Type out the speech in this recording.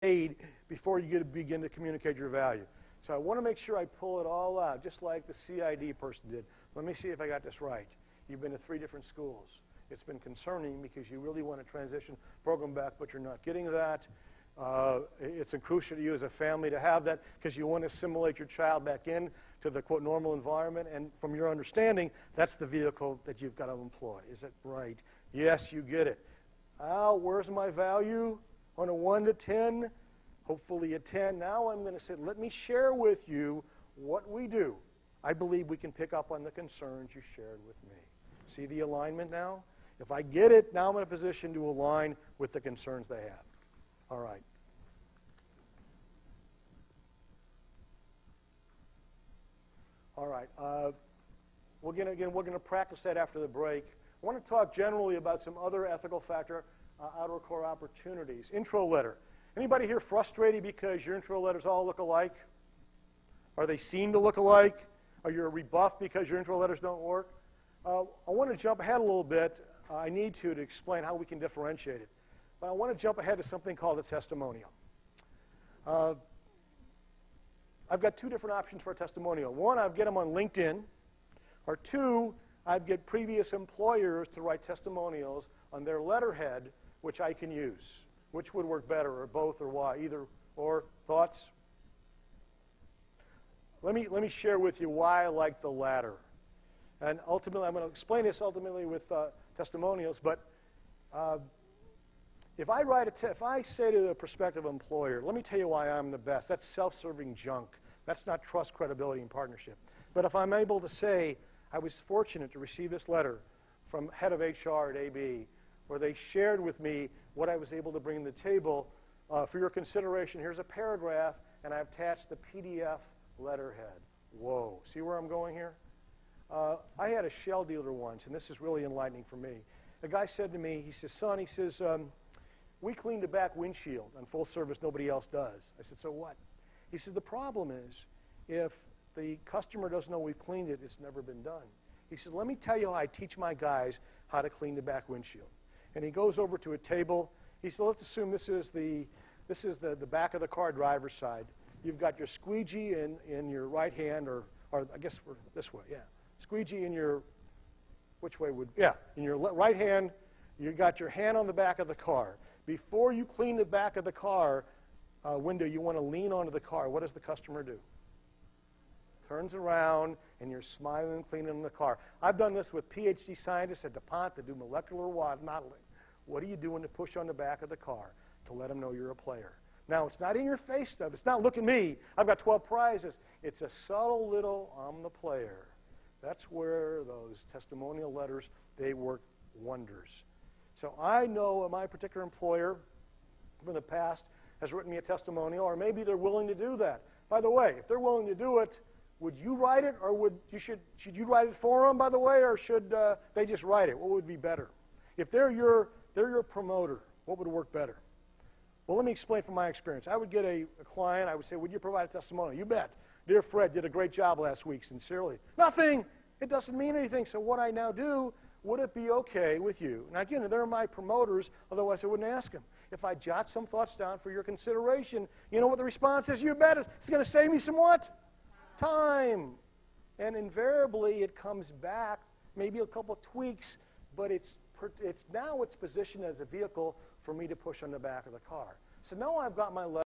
made before you begin to communicate your value. So I want to make sure I pull it all out, just like the CID person did. Let me see if I got this right. You've been to 3 different schools. It's been concerning because you really want to transition program back, but you're not getting that. It's crucial to you as a family to have that because you want to assimilate your child back in to the, quote, normal environment. And from your understanding, that's the vehicle that you've got to employ. Is that right? Yes, you get it. Al, where's my value on a 1 to 10? Hopefully a 10. Now I'm going to say, let me share with you what we do. I believe we can pick up on the concerns you shared with me. See the alignment now? If I get it, now I'm in a position to align with the concerns they have. All right. All right. We're going to practice that after the break. I want to talk generally about some other ethical factor outer core opportunities. Intro letter. Anybody here frustrated because your intro letters all look alike? Are they seen to look alike? Are you rebuffed because your intro letters don't work? I want to jump ahead a little bit. I need to explain how we can differentiate it. But I want to jump ahead to something called a testimonial. I've got 2 different options for a testimonial. 1, I'd get them on LinkedIn. Or 2, I'd get previous employers to write testimonials on their letterhead, which I can use. Which would work better, or both, or why? Either or. Thoughts? Let me share with you why I like the latter. And ultimately, I'm going to explain this ultimately with testimonials, but if I say to a prospective employer, let me tell you why I'm the best, that's self-serving junk. That's not trust, credibility, and partnership. But if I'm able to say, I was fortunate to receive this letter from head of HR at AB, where they shared with me what I was able to bring to the table. For your consideration, here's a paragraph, and I've attached the PDF letterhead. Whoa. See where I'm going here? I had a shell dealer once, and this is really enlightening for me. A guy said to me, he says, son, he says, we clean the back windshield on full service, nobody else does. I said, so what? He says, the problem is if the customer doesn't know we've cleaned it, it's never been done. He says, let me tell you how I teach my guys how to clean the back windshield. And he goes over to a table. He said, let's assume this is the back of the car, driver's side. You've got your squeegee in your right hand, or I guess we're this way, yeah. Squeegee in your, which way would, yeah, in your right hand. You got your hand on the back of the car. Before you clean the back of the car window, you want to lean onto the car. What does the customer do? Turns around, and you're smiling, cleaning the car. I've done this with PhD scientists at DuPont that do molecular modeling. What are you doing to push on the back of the car to let them know you're a player? Now, it's not in your face stuff. It's not, look at me, I've got 12 prizes. It's a subtle little, I'm the player. That's where those testimonial letters, they work wonders. So I know my particular employer from the past has written me a testimonial, or maybe they're willing to do that. By the way, if they're willing to do it, would you write it, or should you write it for them, by the way, or should they just write it? What would be better? If they're your promoter, what would work better? Well, let me explain from my experience. I would get a client, I would say, would you provide a testimonial? You bet. Dear Fred, did a great job last week, sincerely. Nothing. It doesn't mean anything. So what I now do, would it be okay with you? Now, again, they're my promoters, otherwise I wouldn't ask them. If I jot some thoughts down for your consideration, you know what the response is? You bet it. It's going to save me some what? Time. And invariably, it comes back, maybe a couple tweaks, but now it's positioned as a vehicle for me to push on the back of the car. So now I've got my